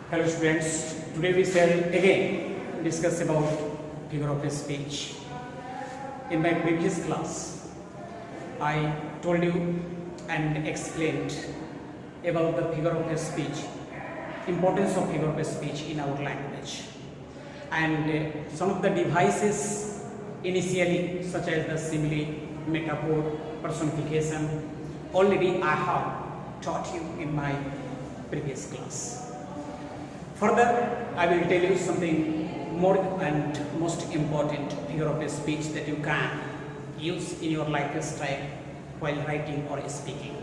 Hello students, today we shall again discuss about figure of speech. In my previous class, I told you and explained about the figure of speech, importance of figure of speech in our language, and some of the devices initially such as the simile, metaphor, personification, already I have taught you in my previous class. Further, I will tell you something more and most important figure of speech that you can use in your lifestyle while writing or speaking.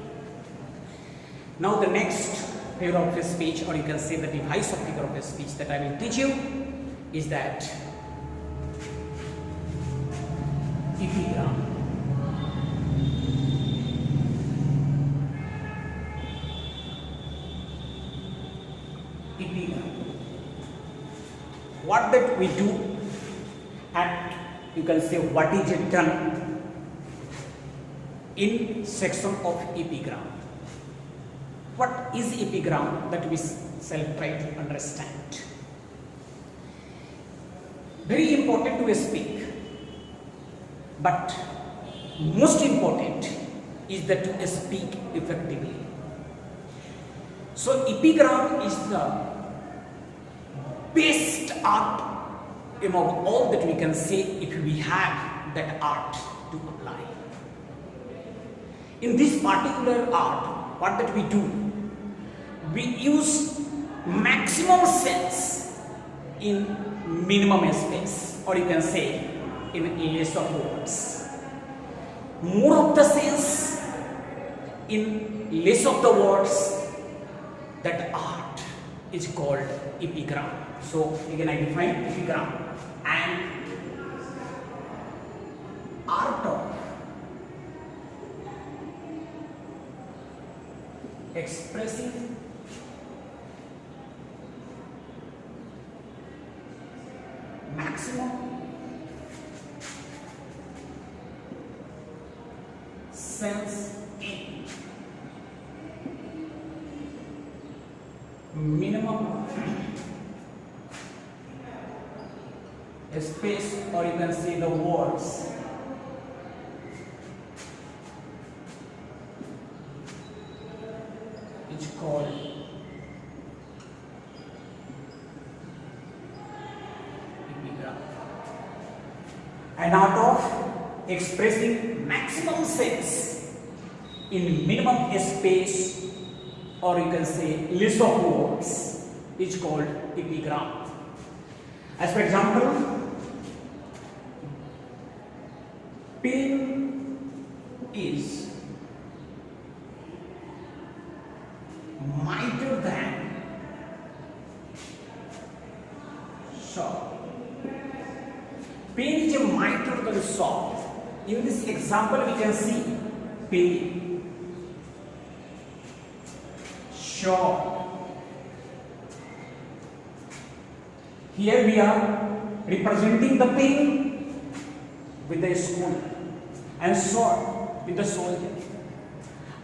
Now the next figure of speech, or you can say the device of figure of speech that I will teach you is that epigram. What that we do, and you can say what is it done in section of epigram. What is epigram that we shall try to understand. Very important to speak, but most important is that to speak effectively. So epigram is the best art among all that we can say if we have that art to apply. In this particular art, what that we do, we use maximum sense in minimum space, or you can say in less of words. More of the sense in less of the words. That art is called epigram. So again I define epigram, and art of expressing maximum sense in minimum space, or you can see the words. It's called epigram. An art of expressing maximum sense in minimum space, or you can say list of words, is called epigram. As for example, pen is mightier than sword. Pen is mightier than sword. In this example, we can see pen, sword. Here we are representing the pen with the school and sword with the soldier,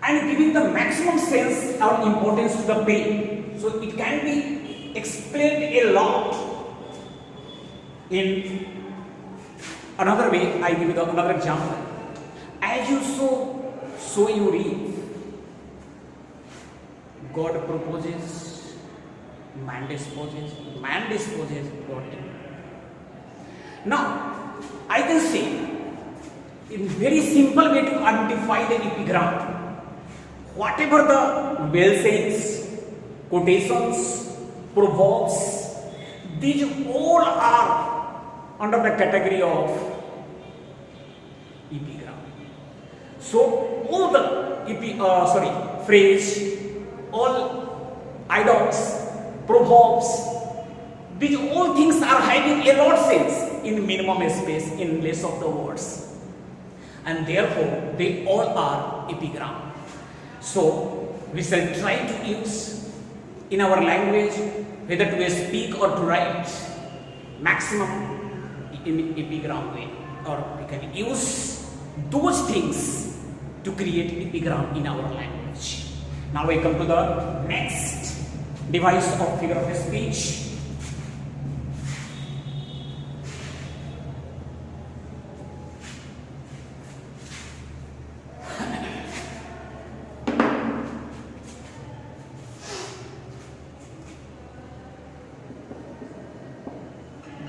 and giving the maximum sense or importance to the pen. So it can be explained a lot in another way. I give you another example. As you sow, so you reap. God proposes, man disposes, God. Now, I can say in very simple way to identify the epigram. Whatever the well sayings, quotations, proverbs, these all are under the category of epigram. So all the phrase, all idols, proverbs, these all things are having a lot sense in minimum space, in less of the words, and therefore they all are epigram. So we shall try to use in our language, whether to speak or to write, maximum in epigram way, or we can use those things to create epigram in our language. Now we come to the next device of figure of speech.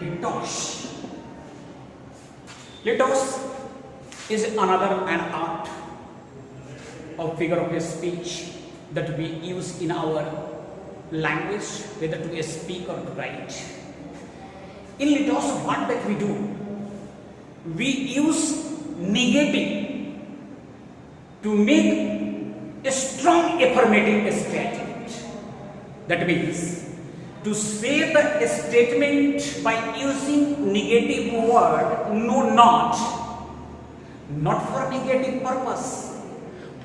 Litos. Litos is another an art of figure of speech that we use in our language, whether to speak or to write. In litos, what that we do? We use negative to make a strong affirmative statement. That means to say the statement by using negative word, no, not for negative purpose,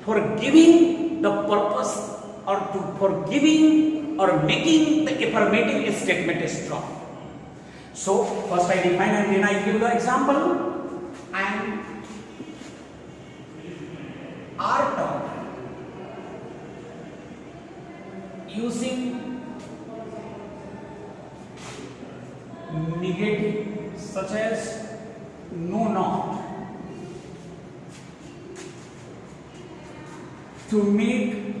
for giving the purpose or for giving or making the affirmative statement strong. So first I define and then I give the example. And art of using negative such as no, not, to make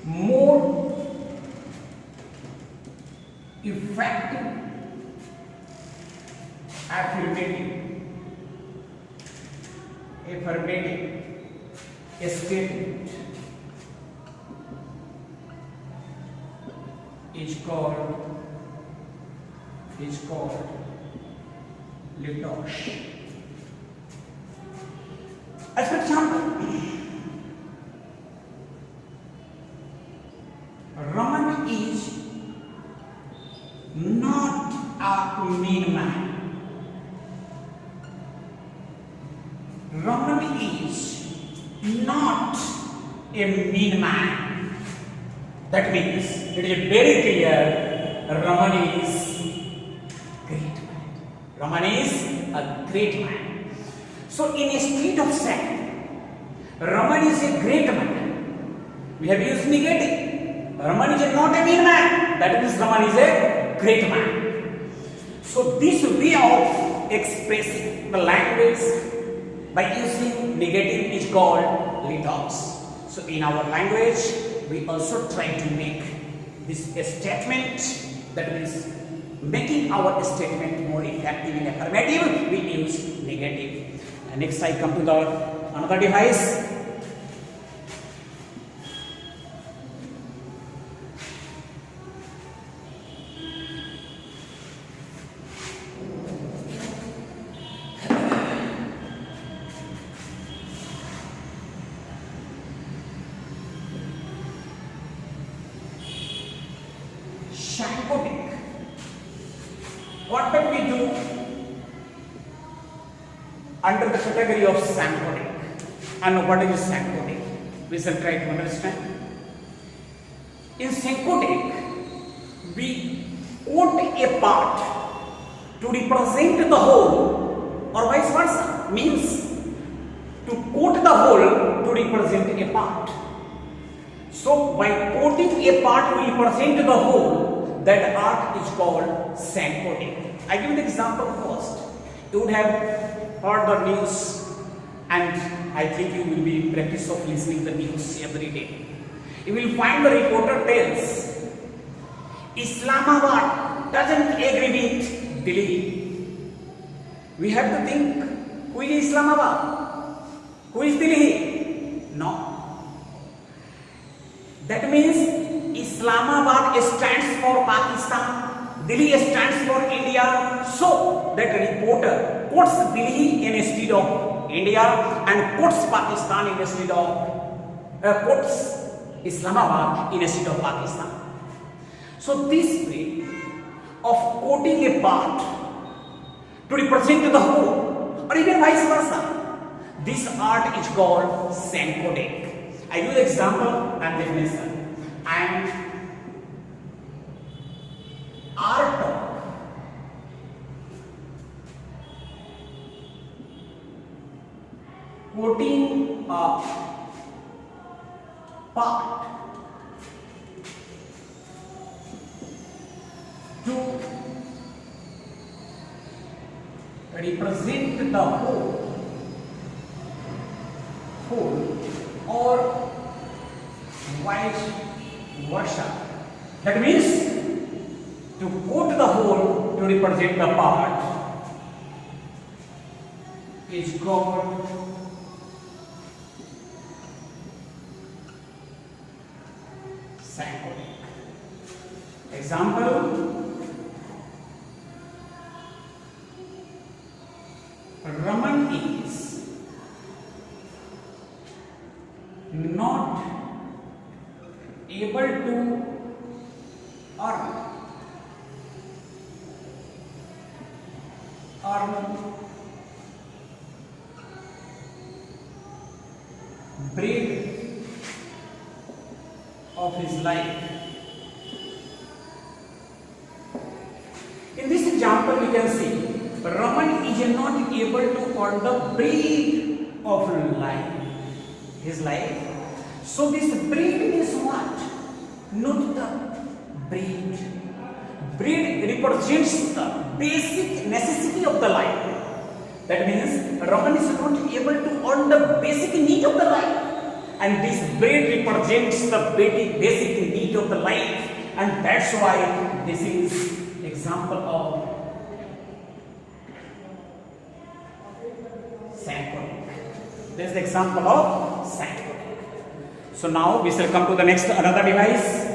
more effective affirmative statement is called litos. As for example, Raman is not a mean man. Raman is not a mean man. That means it is very clear Raman is great man. Raman is a great man. So in a state of saying Raman is a great man, we have used negative. Raman is not a mean man. That means Raman is a great man. So this way of expressing the language by using negative is called litos. So in our language, we also try to make this a statement, that means making our statement more effective and affirmative, we use negative. And next I come to the another device. Syncodic. What that we do under the category of syncodic? And what is syncodic? We shall try to understand. In syncodic, we quote a part to represent the whole, or vice versa. Means to quote the whole to represent a part. So by quoting a part to represent the whole, that art is called syncodic. I give the example first. You would have heard the news, and I think you will be in practice of listening the news every day. You will find the reporter tells Islamabad doesn't agree with Delhi. We have to think, who is Islamabad? Who is Delhi? No. That means Islamabad stands for Pakistan, Delhi stands for India. So that reporter quotes Delhi instead of India and quotes Pakistan instead of quotes Islamabad instead of Pakistan. So this way of quoting a part to represent the whole, or even vice versa, this art is called syncodic. I give the example and definition. And art of quoting a part to represent the whole or vice versa. That means to quote the whole to represent the part is called synchronic. Example: Raman is not able to earn bread of his life. In this example, we can see Raman is not able to earn the bread of life, his life. So this bread is what? Not the bread. Bread represents the basic necessity of the life. That means Raman is not able to earn the basic need of the life, and this bread represents the basic need of the life, and that's why this is example of synchronic. This is the example of synchronic. So now we shall come to the next another device.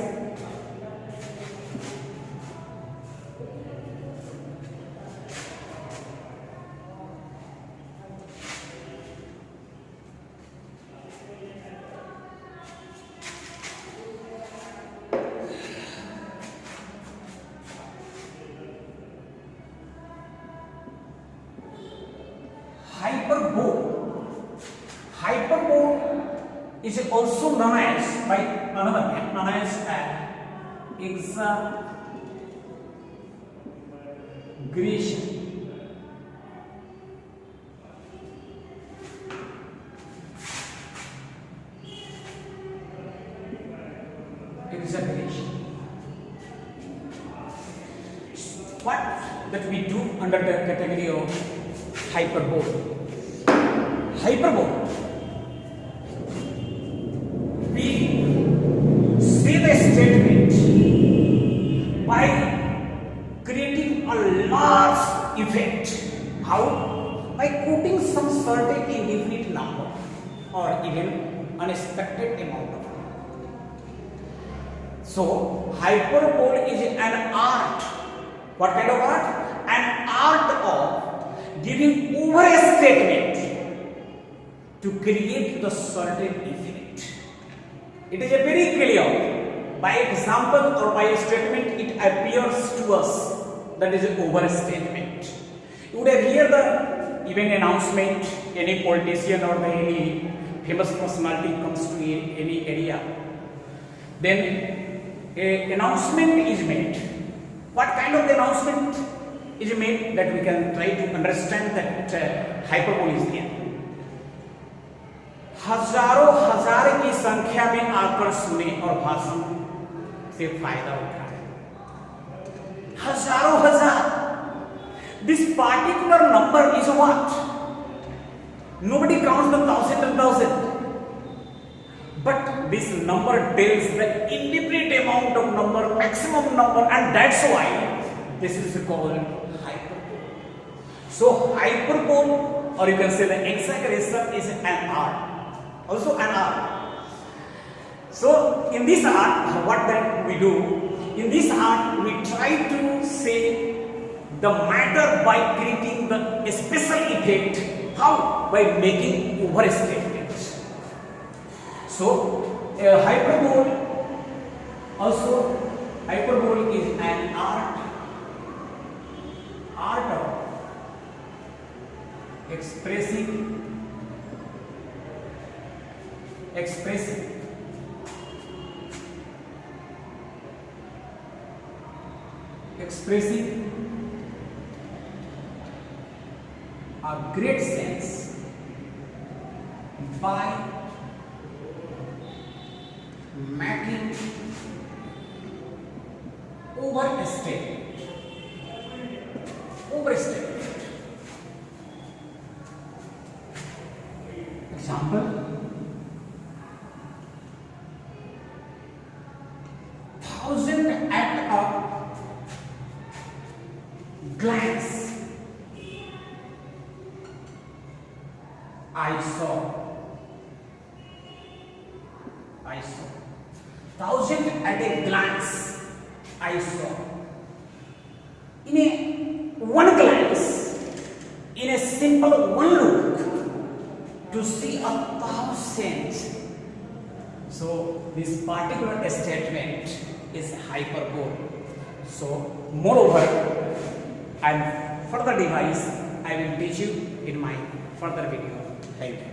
Hyperbole is also known as by another name known as exaggeration. What that we do under the category of hyperbole? Hyperbole, we say the statement by creating a large effect. How? By quoting some certain indefinite number or even unexpected amount of number. So hyperbole is an art. What kind of art? An art of giving over a statement to create the certain effect. It is a very clear. By example or by a statement, it appears to us that is an overstatement. You would have heard the event announcement. Any politician or any famous personality comes to any area, then an announcement is made. What kind of announcement is made that we can try to understand that hyperbole is there. हजारों हजार की संख्या में आकर सुने और भाषण से फायदा उठाए. हजारों हजार. This particular number is what? Nobody counts the thousand and thousand. But this number tells the indefinite amount of number, maximum number, and that's why this is called hyperbole. So hyperbole, or you can say the exaggeration, is an art. Also an art. So in this art, what that we do? In this art, we try to say the matter by creating the special effect. How? By making overstatements. So hyperbole is an art of expressing a great sense by making overstate. Overstate. Example: 1,000 at a glance. I saw. 1,000 at a glance. I saw. In a one glance, in a simple one look, to see 1,000. So this particular statement is hyperbole. So moreover, and further device I will teach you in my further video. Thank you.